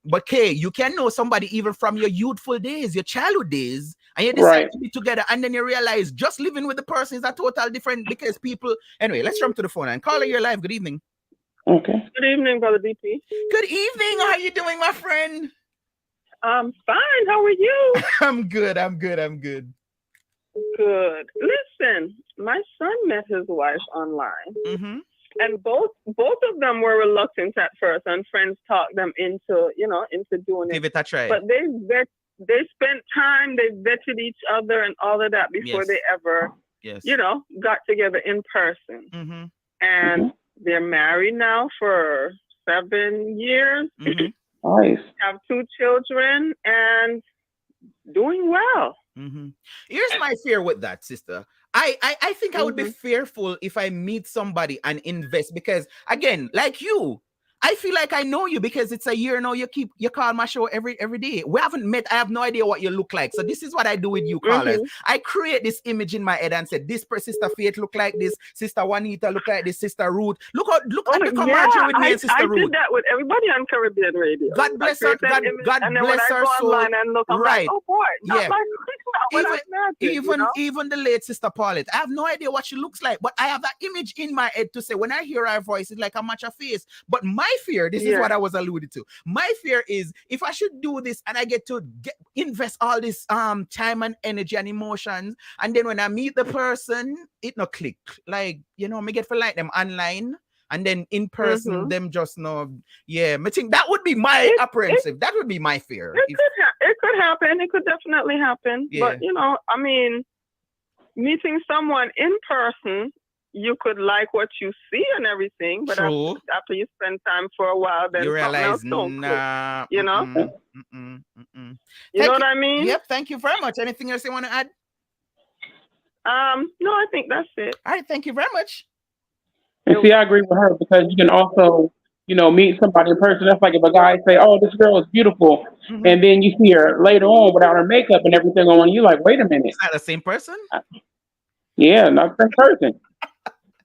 But Kay, you can know somebody even from your youthful days, your childhood days, and you decide to be together, and then you realize just living with the person is a total different, because people. Anyway, let's jump to the phone and call your live. Good evening. Okay. Good evening, Brother DP. Good evening. How are you doing, my friend? I'm fine. How are you? I'm good. Good. Listen, my son met his wife online, and both of them were reluctant at first, and friends talked them into doing it. Give it a try. But they spent time, they vetted each other and all of that before they ever, got together in person. And they're married now for 7 years. Nice. Have 2 children and doing well. Here's my fear with that, sister. I think I would be fearful if I meet somebody and invest, because again, like you, I feel like I know you because it's a year now. You call my show every day. We haven't met. I have no idea what you look like. So this is what I do with you callers. I create this image in my head and say, this Sister Faith look like this, Sister Juanita look like this, Sister Ruth. Look at the commercial with me and Sister Ruth. I did that with everybody on Caribbean Radio. God bless her. God bless her soul. And look, I'm right. Like, oh boy, even the late Sister Paulette. I have no idea what she looks like, but I have that image in my head to say when I hear her voice, it's like a match of face. But my fear, this is what I was alluding to. My fear is if I should do this and I get to invest all this time and energy and emotions, and then when I meet the person, it no click. Like, me get for like them online, and then in person, them just no. Yeah, I think that would be my apprehensive. That would be my fear. It could happen. It could definitely happen. Yeah. But meeting someone in person, you could like what you see and everything, but after you spend time for a while, then you realize, nah, you know what I mean? Yep. Thank you very much. Anything else you want to add? No, I think that's it. All right. Thank you very much. And see, I agree with her, because you can also, meet somebody in person. That's like if a guy say, "Oh, this girl is beautiful," and then you see her later on without her makeup and everything on, and you're like, "Wait a minute, is that the same person?" Yeah, not the same person.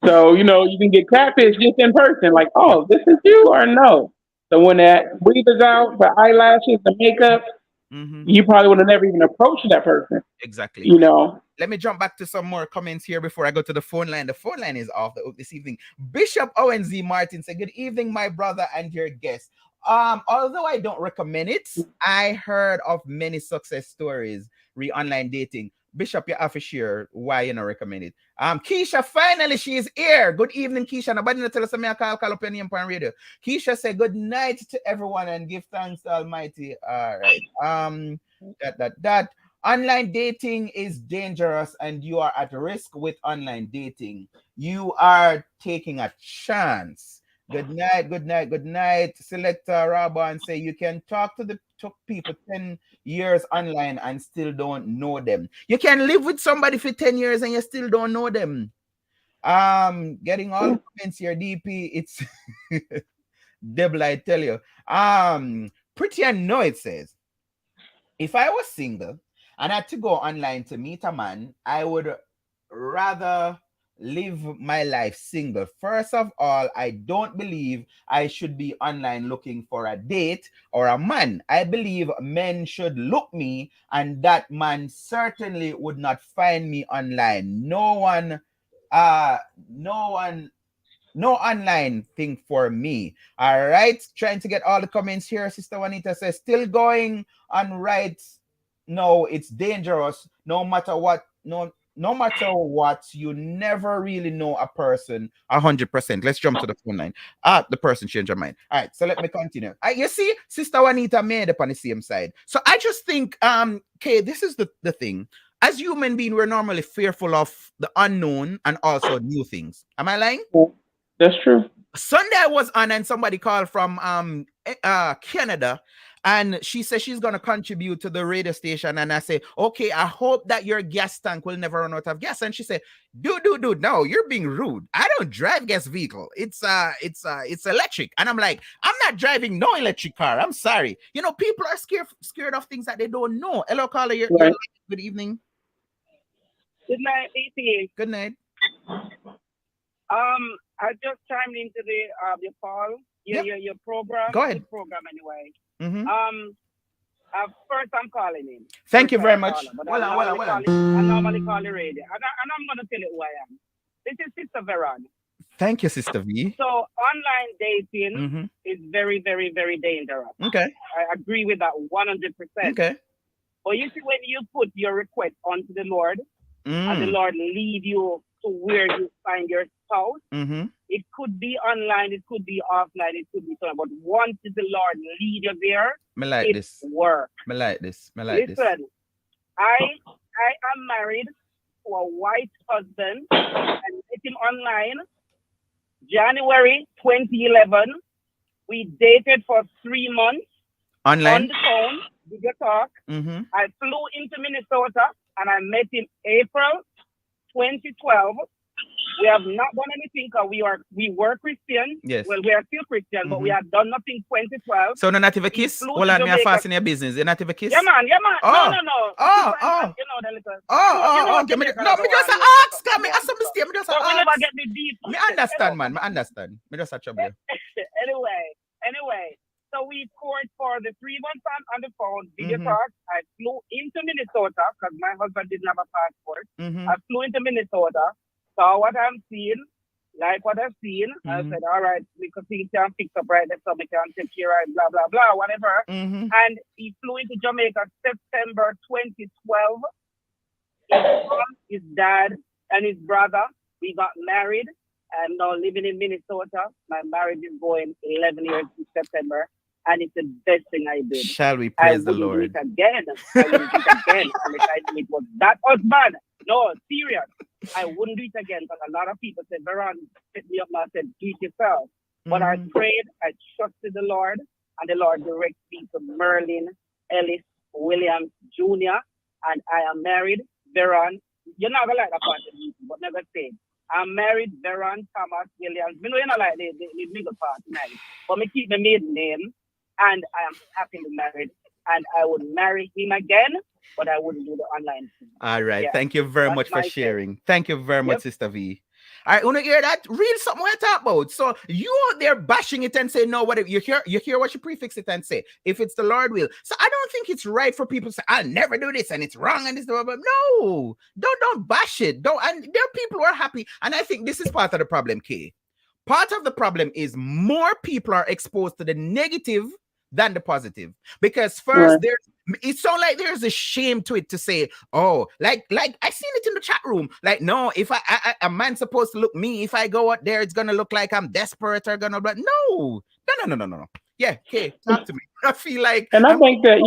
So, you can get catfish just in person, like, oh, this is you or no. So when that weave is out, the eyelashes, the makeup, you probably would have never even approached that person. Exactly. You know. Let me jump back to some more comments here before I go to the phone line. The phone line is off this evening. Bishop Owen Z. Martin said, "Good evening, my brother and your guest. Although I don't recommend it, I heard of many success stories online dating. Bishop, you have to share why you don't recommend it. Keisha, finally, she is here. Good evening, Keisha. Nobody not tell us me I call up your name on radio. Keisha said, good night to everyone and give thanks to Almighty. All right. That. Online dating is dangerous and you are at risk with online dating. You are taking a chance. Good night, good night, good night. Selector Rabban say you can talk to people 10 years online and still don't know them. You can live with somebody for 10 years and you still don't know them. Getting all the comments here, DP. It's Debla, I tell you. Pretty annoyed says, if I was single and I had to go online to meet a man, I would rather live my life single. First of all, I don't believe I should be online looking for a date or a man. I believe men should look me, and that man certainly would not find me online. No online thing for me. All right, trying to get all the comments here. Sister Juanita says, still going on right. No, it's dangerous. No matter what, you never really know a person 100%. Let's jump to the phone line. The person changed her mind. All right, so let me continue. You see, Sister Juanita made up on the same side. So I just think, okay, this is the thing. As human beings, we're normally fearful of the unknown and also new things. Am I lying? That's true. Sunday I was on and somebody called from Canada, and she said she's going to contribute to the radio station. And I say, okay, I hope that your gas tank will never run out of gas. And she said, dude, no, you're being rude. I don't drive gas vehicle. It's electric. And I'm like, I'm not driving no electric car. I'm sorry. You know, people are scared of things that they don't know. Hello, caller. You're good evening. Good night, DP. Good night. I just chimed into the call, your program. Go ahead. Program anyway. Mm-hmm. First I'm calling in. Thank you very much. I normally call the radio, and I'm gonna tell you who I am. This is Sister Veron. Thank you, Sister V. So online dating is very, very, very dangerous. Okay. I agree with that 100%. Okay. But you see, when you put your request onto the Lord, and the Lord lead you to where you find your spouse, it could be online, it could be offline, it could be something. But once the Lord lead you there, it works. Listen, I am married to a white husband and met him online. January 2011, we dated for 3 months. Online? On the phone, we could talk. I flew into Minnesota and I met him April 2012. We have not done anything because we were Christian. Yes. Well, we are still Christian, but we have done nothing 2012. So no not even a kiss? Hold on, me are fast in your business. You're not even a kiss? Yeah, man. Oh. No. Oh. You know the little. Okay. No, me just ask. Me ask some mistake. Me just ask. We never get the deep. Me understand, man. Me understand. Me just a trouble. Anyway. So we toured for the 3 months on the phone, video talk. I flew into Minnesota because my husband didn't have a passport. I flew into Minnesota, saw what I'm seeing, like what I've seen. I said, all right, we could see can fix up right there, so we can take care of blah, blah, blah, whatever. And he flew into Jamaica September 2012. His mom, his dad, and his brother, we got married. I'm now living in Minnesota. My marriage is going 11 years in September. And it's the best thing I did. Shall we praise the Lord? I wouldn't do it again. It was that husband. No, serious. I wouldn't do it again because a lot of people said, Veron, set me up. And I said, do it yourself. But I prayed, I trusted the Lord, and the Lord directed me to Merlin Ellis Williams Jr. And I am married, Veron. You're not going to like that part of the meeting, but never say. I'm married, Veron Thomas Williams. You know, you're not like the middle part, nice. But me keep my maiden name. And I am happily married, and I would marry him again, but I wouldn't do the online thing. All right. Yeah. Thank you very much for sharing. Thank you very much, Sister V. All right, wanna hear that? Read something I talk about. So you out there bashing it and say no, whatever. You hear what you prefix it and say, if it's the Lord will. So I don't think it's right for people to say, I'll never do this and it's wrong and this, blah, blah, blah. No, don't bash it. Don't. And there are people who are happy. And I think this is part of the problem, Kay. Part of the problem is more people are exposed to the negative than the positive. Because first, it sounds like there's a shame to it to say, oh, like I seen it in the chat room. Like, no, if a man's supposed to look me, if I go out there, it's gonna look like I'm desperate or gonna, but no. Yeah, okay, talk to me. I feel like, and I think that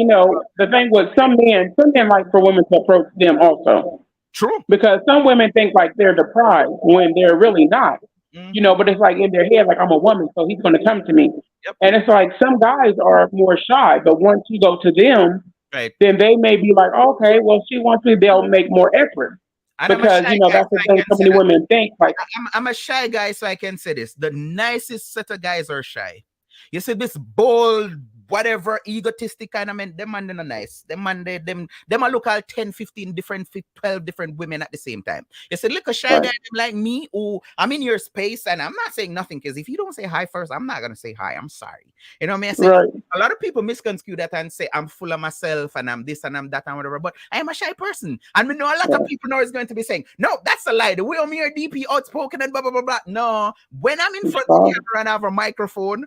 the thing with some men like for women to approach them also. True. Because some women think like they're the prize when they're really not. But it's like in their head, like I'm a woman, so he's going to come to me. Yep. And it's like some guys are more shy, but once you go to them, then they may be like, okay, well, she wants me. They'll make more effort. And because that's the thing so many women think. Like I'm a shy guy, so I can say this: the nicest set of guys are shy. You see this bold, whatever, egotistic kind of men, them man, they're not nice. Them man, them I look at 10, 15 different, 12 different women at the same time. You see, look a shy guy like me, who I'm in your space, and I'm not saying nothing, because if you don't say hi first, I'm not going to say hi. I'm sorry. You know what I mean? I say, a lot of people misconstrue that and say, I'm full of myself, and I'm this, and I'm that, and whatever, but I am a shy person. And we know a lot of people now is going to be saying, no, that's a lie. The way I'm here, DP, outspoken, and blah, blah, blah, blah. No, when I'm in front of the camera and I have a microphone,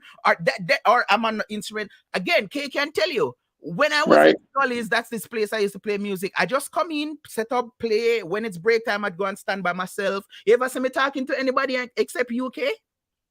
or I'm on the instrument, again, Kay can tell you, when I was in Gullies, that's this place I used to play music. I just come in, set up, play. When it's break time, I'd go and stand by myself. You ever see me talking to anybody except you, Kay?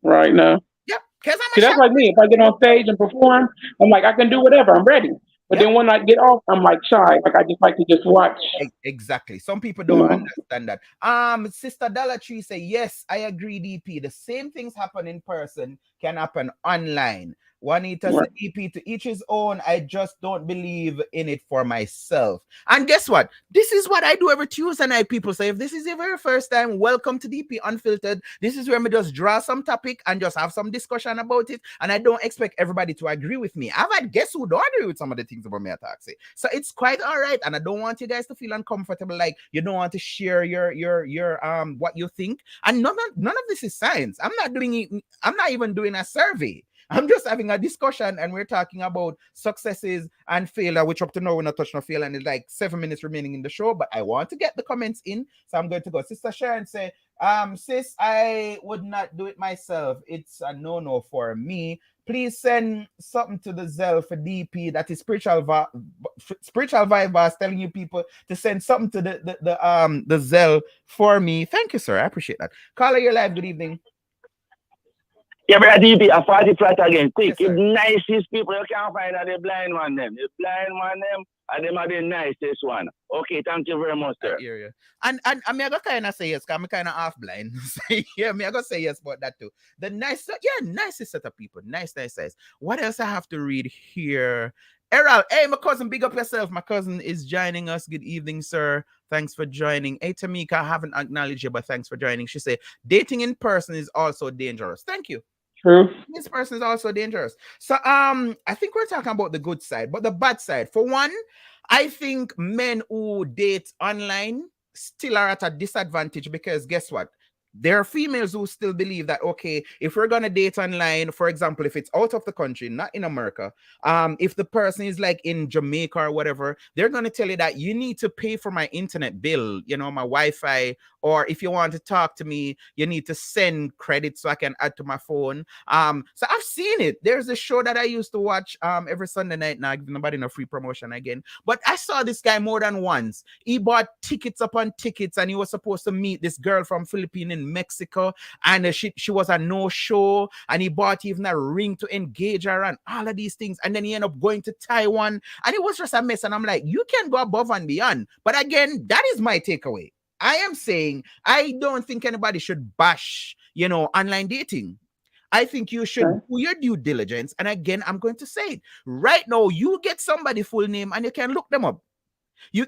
Right now. Yep. Because that's like me. If I get on stage and perform, I'm like, I can do whatever. I'm ready. But then when I get off, I'm like shy. Like I just like to just watch. Exactly. Some people don't understand that. Sister Dollar Tree say, yes, I agree, DP. The same things happen in person can happen online. Juanita said, DP, to each his own. I just don't believe in it for myself. And guess what? This is what I do every Tuesday night. People say, if this is your very first time, welcome to DP Unfiltered. This is where me just draw some topic and just have some discussion about it. And I don't expect everybody to agree with me. I've had guests who don't agree with some of the things about me attack say. So it's quite all right. And I don't want you guys to feel uncomfortable, like you don't want to share your what you think. And none of this is science. I'm not even doing a survey. I'm just having a discussion, and we're talking about successes and failure, which up to now we're not touching on failure, and it's like 7 minutes remaining in the show, but I want to get the comments in, so I'm going to go. Sister Sharon say, sis, I would not do it myself. It's a no-no for me. Please send something to the Zell for DP. That is spiritual vibe boss telling you people to send something to the Zell for me. Thank you, sir. I appreciate that. Caller, you're live. Good evening. Yeah, but DP, a 40 flat again. Quick, yes, the nicest people you can't find are the blind one them. The blind one them, and them are the nicest one. Okay, thank you very much, sir. Yeah. And I'm gonna kind of say yes, because I'm kind of half blind. Yeah, I'm gonna say yes about that too. The nicest set of people. Nice. What else I have to read here? Errol, hey, my cousin, big up yourself. My cousin is joining us. Good evening, sir. Thanks for joining. Hey, Tamika, I haven't acknowledged you, but thanks for joining. She said, dating in person is also dangerous. Thank you. True. This person is also dangerous. So I think we're talking about the good side, but the bad side. For one, I think men who date online still are at a disadvantage, because guess what? There are females who still believe that, okay, if we're going to date online, for example, if it's out of the country, not in America, if the person is like in Jamaica or whatever, they're going to tell you that you need to pay for my internet bill, my Wi-Fi, or if you want to talk to me, you need to send credit so I can add to my phone. So I've seen it. There's a show that I used to watch every Sunday night. Now, giving nobody no free promotion again. But I saw this guy more than once. He bought tickets upon tickets, and he was supposed to meet this girl from Philippines in Mexico, and she was a no-show, and he bought even a ring to engage her and all of these things, and then he ended up going to Taiwan, and it was just a mess. And I'm like, you can go above and beyond. But again, that is my takeaway. I am saying I don't think anybody should bash, online dating. I think you should do your due diligence. And again, I'm going to say it right now. You get somebody full name and you can look them up. You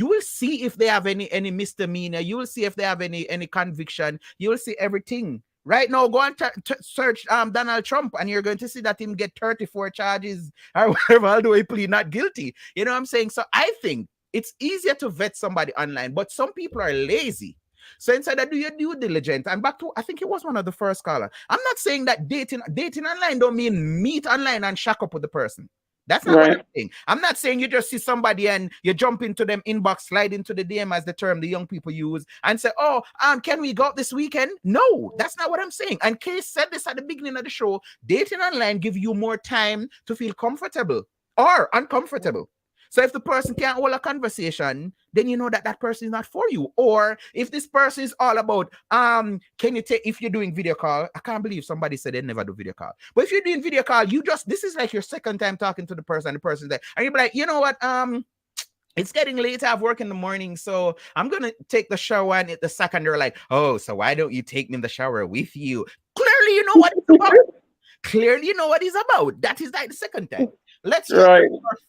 will see if they have any misdemeanor. You will see if they have any conviction. You will see everything. Right now, go and search Donald Trump, and you're going to see that him get 34 charges or whatever, although he plead not guilty. You know what I'm saying? So I think it's easier to vet somebody online, but some people are lazy. So instead of do your due diligence, and back to, I think it was one of the first caller. I'm not saying that dating online don't mean meet online and shack up with the person. That's not what I'm saying. I'm not saying you just see somebody and you jump into them inbox, slide into the DM, as the term the young people use, and say, oh, can we go out this weekend? No, that's not what I'm saying. And Kay said this at the beginning of the show. Dating online give you more time to feel comfortable or uncomfortable. So if the person can't hold a conversation, then you know that that person is not for you. Or if this person is all about, can you take, if you're doing video call, I can't believe somebody said they never do video call. But if you're doing video call, this is like your second time talking to the person, the person's there. And you'll be like, you know what, it's getting late. I have work in the morning, so I'm going to take the shower. And the second they're like, oh, so why don't you take me in the shower with you? Clearly, you know what it's about. Clearly, you know what it's about. That is like the second time. Let's just our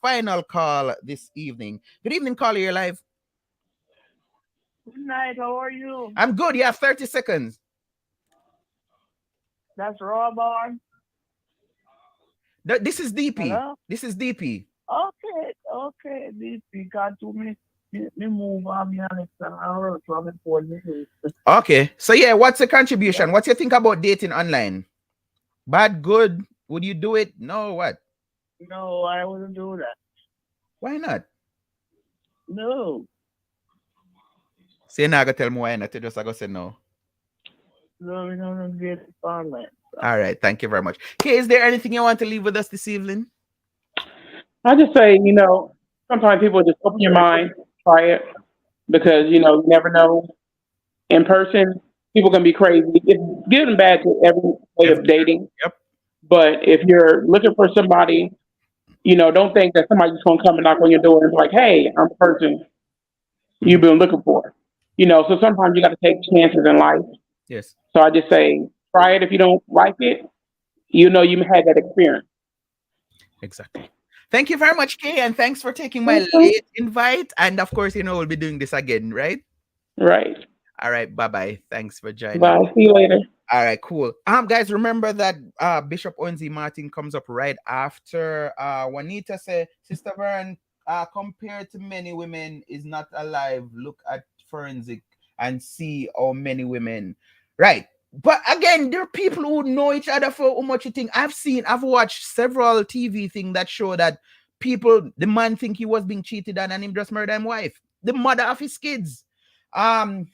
final call this evening. Good evening, caller. You're live. Good night. How are you? I'm good. You have 30 seconds. That's Robert. This is DP. Hello? This is DP. Okay. DP got to me move on me and okay. So yeah, what's the contribution? Yeah. What do you think about dating online? Bad, good? Would you do it? No, what? No, I wouldn't do that. Why not? No. Say now, go tell me why not. You just go say no. No, we don't get it online. All right, thank you very much. Okay, is there anything you want to leave with us this evening? I just say, sometimes people just open your mind, try it, because you never know. In person, people can be crazy. It's good and bad to every way of dating. Yep. But if you're looking for somebody, don't think that somebody's going to come and knock on your door and be like, hey, I'm the person you've been looking for. So sometimes you got to take chances in life. Yes. So I just say, try it. If you don't like it, you had that experience. Exactly. Thank you very much, Kay, and thanks for taking my late invite. And of course, we'll be doing this again, right? Right. All right. Bye-bye. Thanks for joining. Bye. See you later. All right, cool. Guys, remember that Bishop Owenzi Martin comes up right after Juanita say, Sister Vern, compared to many women is not alive. Look at forensic and see how many women. Right. But again, there are people who know each other for how much you think. I've watched several TV things that show that the man think he was being cheated on and him just murdered his wife, the mother of his kids. Yeah,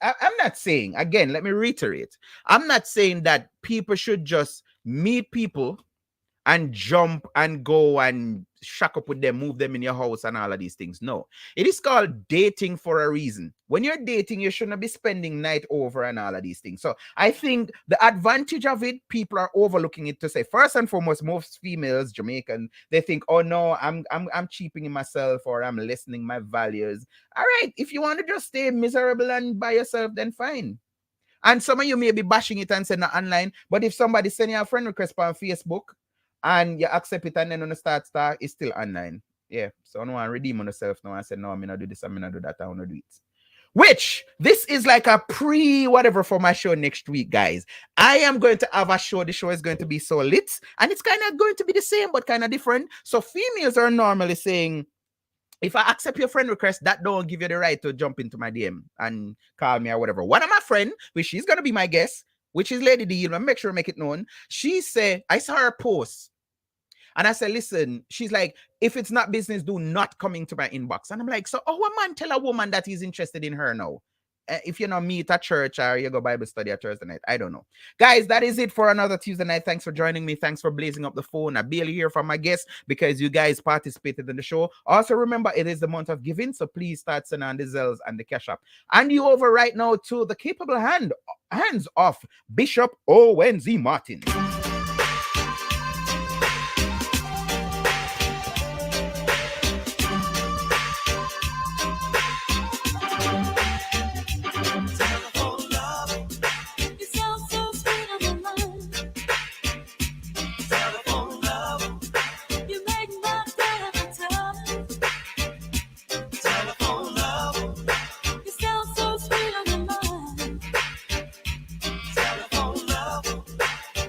I'm not saying, again, let me reiterate, I'm not saying that people should just meet people and jump and go and shack up with them, move them in your house and all of these things. No, it is called dating for a reason. When you're dating, you shouldn't be spending night over and all of these things. So I think the advantage of it, people are overlooking it to say, first and foremost, most females, Jamaican, they think, oh no, I'm cheaping myself or I'm lessening my values. All right, if you want to just stay miserable and by yourself, then fine. And some of you may be bashing it and saying not online, but if somebody send you a friend request on Facebook, and you accept it and then on the start, it's still online. Yeah. So I don't want to redeem on yourself now and say, no, I'm going to do this, I'm going to do that, I want to do it. Which, this is like a pre-whatever for my show next week, guys. I am going to have a show. The show is going to be so lit. And it's kind of going to be the same, but kind of different. So females are normally saying, if I accept your friend request, that don't give you the right to jump into my DM and call me or whatever. One of my friends, which she's going to be my guest, which is Lady D, make sure to make it known. She said, I saw her post. And I said, listen, she's like, if it's not business, do not come into my inbox. And I'm like, so a man tell a woman that he's interested in her now? If you meet at church or you go Bible study at Thursday night, I don't know. Guys, that is it for another Tuesday night. Thanks for joining me. Thanks for blazing up the phone. I barely hear from my guests because you guys participated in the show. Also, remember, it is the month of giving, so please start sending on the Zells and the Cash App. And you over right now to the capable hands of Bishop Owenzi Martin.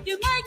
You make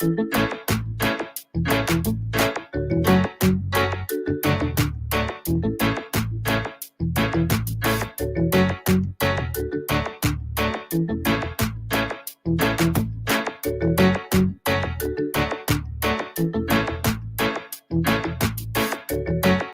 Bye.